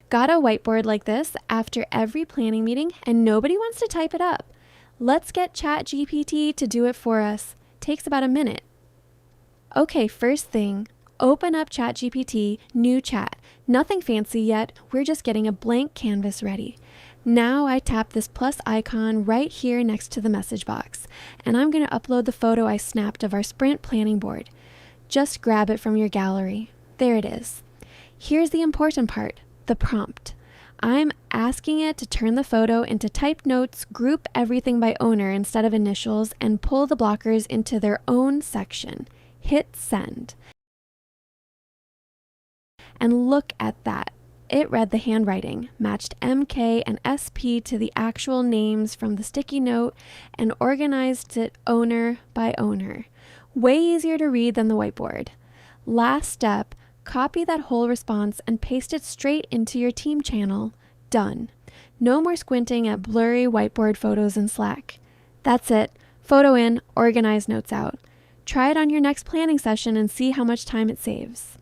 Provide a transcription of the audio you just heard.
Got a whiteboard like this after every planning meeting and nobody wants to type it up? Let's get ChatGPT to do it for us. Takes about a minute. Okay, first thing, open up ChatGPT, new chat. Nothing fancy yet, we're just getting a blank canvas ready. Now I tap this plus icon right here next to the message box, and I'm going to upload the photo I snapped of our sprint planning board. Just grab it from your gallery. There it is. Here's the important part, the prompt. I'm asking it to turn the photo into typed notes, group everything by owner instead of initials, and pull the blockers into their own section. Hit send. And look at that. It read the handwriting, matched MK and SP to the actual names from the sticky note, and organized it owner by owner. Way easier to read than the whiteboard. Last step, copy that whole response and paste it straight into your team channel. Done. No more squinting at blurry whiteboard photos in Slack. That's it. Photo in, organize notes out. Try it on your next planning session and see how much time it saves.